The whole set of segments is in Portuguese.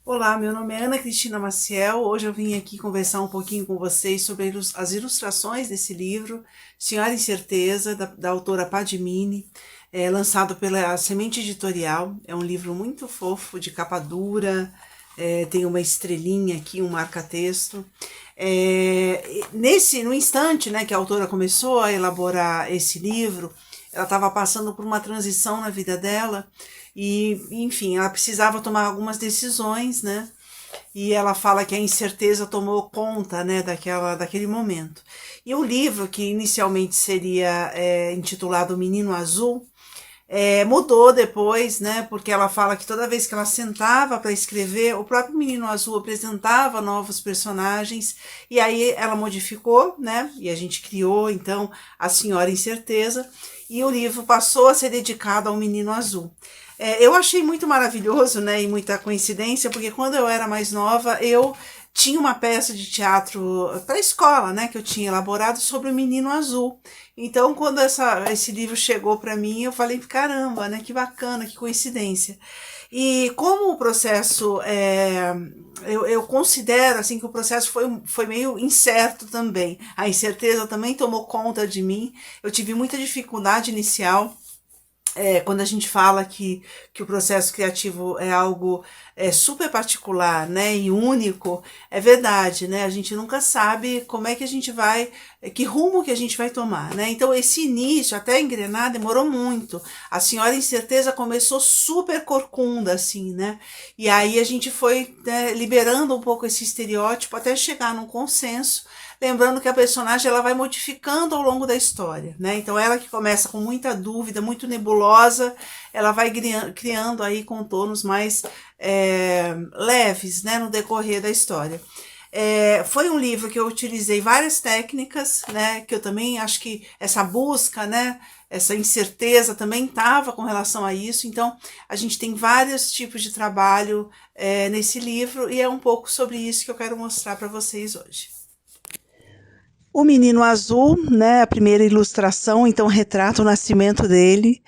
Olá, meu nome é Ana Cristina Maciel. Hoje eu vim aqui conversar um pouquinho com vocês sobre as ilustrações desse livro, Senhora Incerteza, da autora Padmini, lançado pela Semente Editorial. É um livro muito fofo, de capa dura, tem uma estrelinha aqui, um marca-texto. No instante, né, que a autora começou a elaborar esse livro, ela estava passando por uma transição na vida dela e, enfim, ela precisava tomar algumas decisões, né? E ela fala que a incerteza tomou conta, né, daquele momento. E o livro, que inicialmente seria intitulado O Menino Azul, mudou depois, né? Porque ela fala que toda vez que ela sentava para escrever, o próprio Menino Azul apresentava novos personagens e aí ela modificou, né? E a gente criou então a Senhora Incerteza e o livro passou a ser dedicado ao Menino Azul. Eu achei muito maravilhoso, né? E muita coincidência, porque quando eu era mais nova, eu tinha uma peça de teatro para a escola, né, que eu tinha elaborado sobre o Menino Azul. Então, quando esse livro chegou para mim, eu falei, caramba, né, que bacana, que coincidência. E como o processo, eu considero assim que o processo foi meio incerto também. A incerteza também tomou conta de mim. Eu tive muita dificuldade inicial quando a gente fala que o processo criativo é algo super particular, né, e único, é verdade, né? A gente nunca sabe como é que a gente vai, que rumo que a gente vai tomar, né? Então esse início, até engrenar, demorou muito. A Senhora Incerteza começou super corcunda, assim, né? E aí a gente foi, né, liberando um pouco esse estereótipo até chegar num consenso. Lembrando que a personagem ela vai modificando ao longo da história, né? Então ela que começa com muita dúvida, muito nebulosa, ela vai criando aí contornos mais leves, né, no decorrer da história. Foi um livro que eu utilizei várias técnicas, né? Que eu também acho que essa busca, né? Essa incerteza também estava com relação a isso. Então a gente tem vários tipos de trabalho nesse livro e é um pouco sobre isso que eu quero mostrar para vocês hoje. O Menino Azul, né, a primeira ilustração, então retrata o nascimento dele.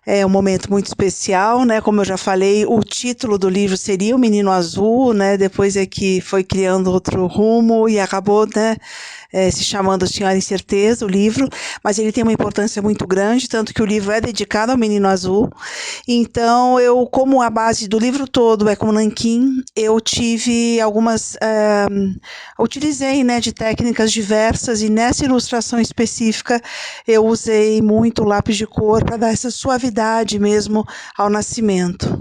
É um momento muito especial, né? Como eu já falei, o título do livro seria O Menino Azul, né? Depois é que foi criando outro rumo e acabou, né, se chamando Senhora Incerteza, o livro, mas ele tem uma importância muito grande, tanto que o livro é dedicado ao Menino Azul. Então, eu, como a base do livro todo é com nanquim, eu tive algumas, utilizei, né, de técnicas diversas e nessa ilustração específica eu usei muito lápis de cor para dar essa suavidade mesmo ao nascimento.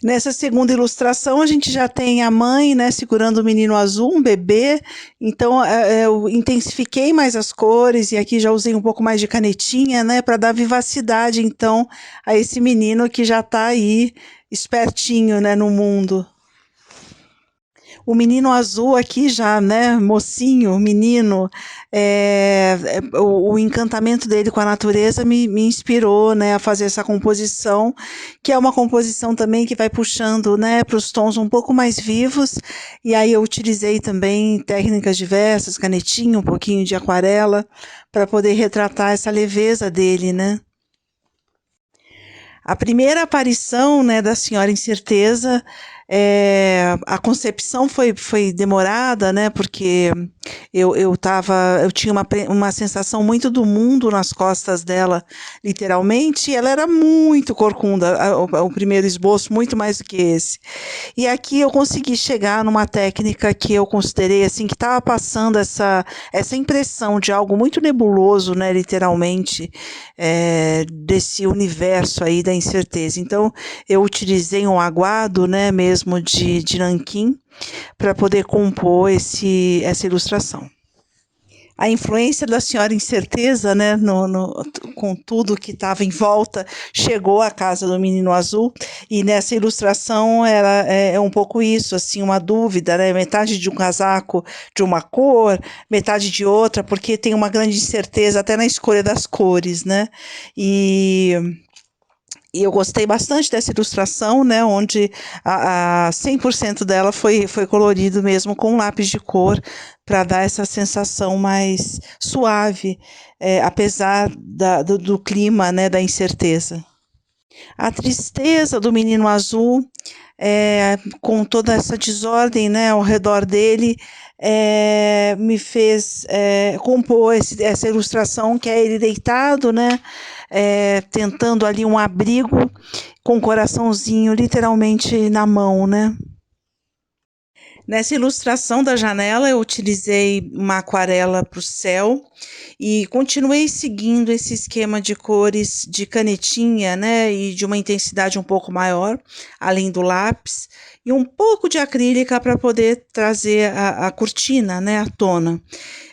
Nessa segunda ilustração, a gente já tem a mãe, né, segurando o menino azul, um bebê. Então, eu intensifiquei mais as cores e aqui já usei um pouco mais de canetinha, né, para dar vivacidade, então, a esse menino que já está aí espertinho, né, no mundo. O menino azul aqui já, né, mocinho, menino, o encantamento dele com a natureza me inspirou, né, a fazer essa composição, que é uma composição também que vai puxando, né, para os tons um pouco mais vivos, e aí eu utilizei também técnicas diversas, canetinha, um pouquinho de aquarela, para poder retratar essa leveza dele, né. A primeira aparição, né, da Senhora Incerteza, a concepção foi demorada, né, porque eu tinha uma sensação muito do mundo nas costas dela, literalmente, e ela era muito corcunda, o primeiro esboço, muito mais do que esse. E aqui eu consegui chegar numa técnica que eu considerei assim, que estava passando essa impressão de algo muito nebuloso, né, literalmente, desse universo aí da incerteza. Então, eu utilizei um aguado, né, mesmo de nanquim, para poder compor essa ilustração. A influência da Senhora Incerteza, né, com tudo que estava em volta, chegou à casa do Menino Azul, e nessa ilustração é um pouco isso, assim, uma dúvida, né, metade de um casaco de uma cor, metade de outra, porque tem uma grande incerteza até na escolha das cores, né, e eu gostei bastante dessa ilustração, né, onde 100% dela foi colorido mesmo com lápis de cor, para dar essa sensação mais suave, apesar do clima, né, da incerteza. A tristeza do menino azul com toda essa desordem, né, ao redor dele, me fez compor essa ilustração, que é ele deitado, né, tentando ali um abrigo, com o coraçãozinho literalmente na mão, né. Nessa ilustração da janela, eu utilizei uma aquarela para o céu e continuei seguindo esse esquema de cores de canetinha, né, e de uma intensidade um pouco maior, além do lápis, e um pouco de acrílica para poder trazer a cortina, né, à tona.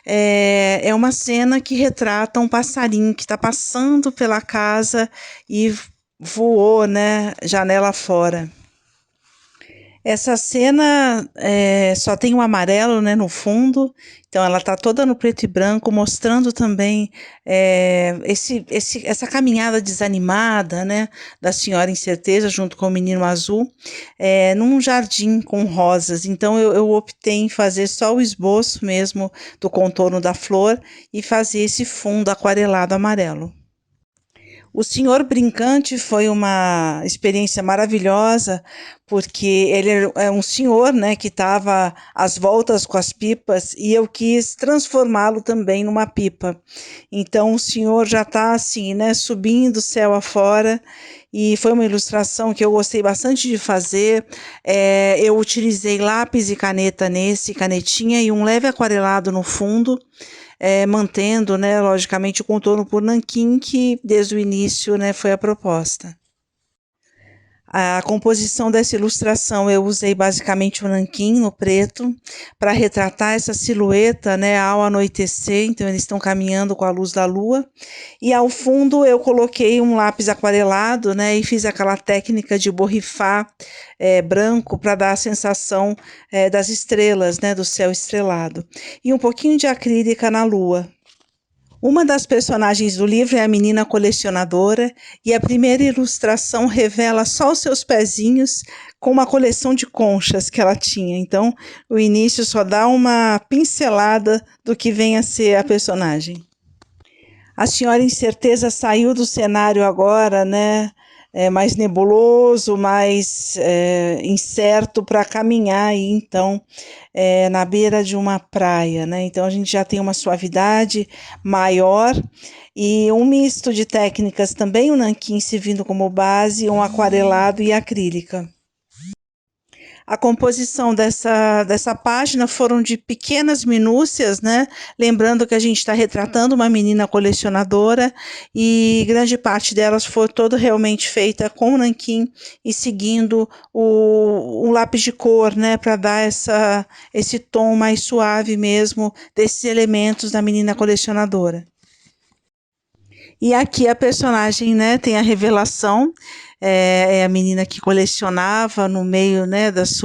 É uma cena que retrata um passarinho que está passando pela casa e voou, né, janela fora. Essa cena só tem o amarelo, né, no fundo, então ela está toda no preto e branco, mostrando também essa caminhada desanimada, né, da senhora incerteza junto com o menino azul, num jardim com rosas. Então eu optei em fazer só o esboço mesmo do contorno da flor e fazer esse fundo aquarelado amarelo. O Senhor Brincante foi uma experiência maravilhosa, porque ele é um senhor, né, que estava às voltas com as pipas e eu quis transformá-lo também numa pipa. Então o senhor já está assim, né, subindo o céu afora, e foi uma ilustração que eu gostei bastante de fazer. Eu utilizei lápis e caneta canetinha e um leve aquarelado no fundo, mantendo, né, logicamente, o contorno por nanquim, que desde o início, né, foi a proposta. A composição dessa ilustração eu usei basicamente o nanquim no preto para retratar essa silhueta, né, ao anoitecer, então eles estão caminhando com a luz da lua, e ao fundo eu coloquei um lápis aquarelado, né, e fiz aquela técnica de borrifar branco para dar a sensação das estrelas, né, do céu estrelado, e um pouquinho de acrílica na lua. Uma das personagens do livro é a menina colecionadora, e a primeira ilustração revela só os seus pezinhos com uma coleção de conchas que ela tinha. Então, o início só dá uma pincelada do que vem a ser a personagem. A senhora incerteza saiu do cenário agora, né? Mais nebuloso, mais incerto, para caminhar aí, então, na beira de uma praia, né? Então a gente já tem uma suavidade maior e um misto de técnicas também, o nanquim servindo como base, um aquarelado e acrílica. A composição dessa página foram de pequenas minúcias, né? Lembrando que a gente está retratando uma menina colecionadora e grande parte delas foi toda realmente feita com nanquim e seguindo o lápis de cor, né? Para dar esse tom mais suave mesmo desses elementos da menina colecionadora. E aqui a personagem, né, tem a revelação, é a menina que colecionava no meio, né, dos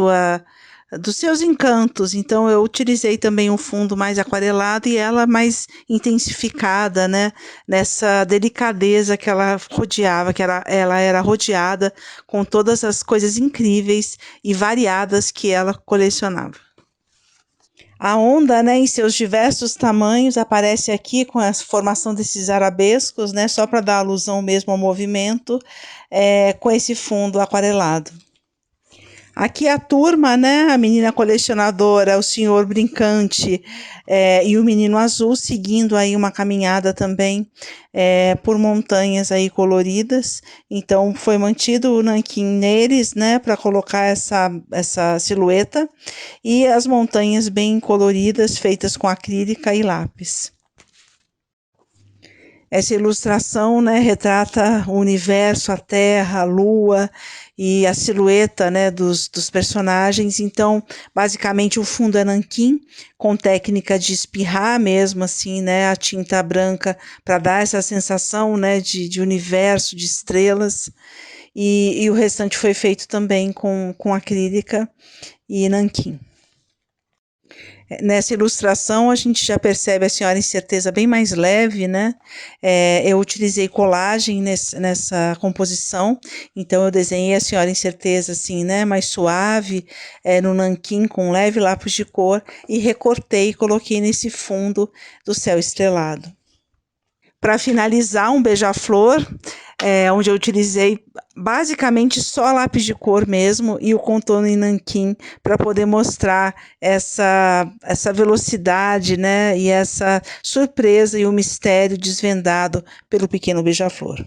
seus encantos. Então eu utilizei também um fundo mais aquarelado e ela mais intensificada, né, nessa delicadeza que ela rodeava, ela era rodeada com todas as coisas incríveis e variadas que ela colecionava. A onda, né, em seus diversos tamanhos, aparece aqui com a formação desses arabescos, né, só para dar alusão mesmo ao movimento, com esse fundo aquarelado. Aqui a turma, né, a menina colecionadora, o senhor brincante e o menino azul seguindo aí uma caminhada também por montanhas aí coloridas. Então foi mantido o nanquim neles, né, para colocar essa silhueta, e as montanhas bem coloridas feitas com acrílica e lápis. Essa ilustração, né, retrata o universo, a Terra, a Lua e a silhueta, né, dos personagens. Então, basicamente, o fundo é nanquim, com técnica de espirrar mesmo, assim, né, a tinta branca para dar essa sensação, né, de universo, de estrelas. E o restante foi feito também com acrílica e nanquim. Nessa ilustração a gente já percebe a senhora incerteza bem mais leve, né? Eu utilizei colagem nessa composição, então eu desenhei a senhora incerteza assim, né? Mais suave, no nanquim com leve lápis de cor, e recortei e coloquei nesse fundo do céu estrelado. Para finalizar, um beija-flor, onde eu utilizei basicamente só lápis de cor mesmo e o contorno em nanquim para poder mostrar essa velocidade, né, e essa surpresa e o mistério desvendado pelo pequeno beija-flor.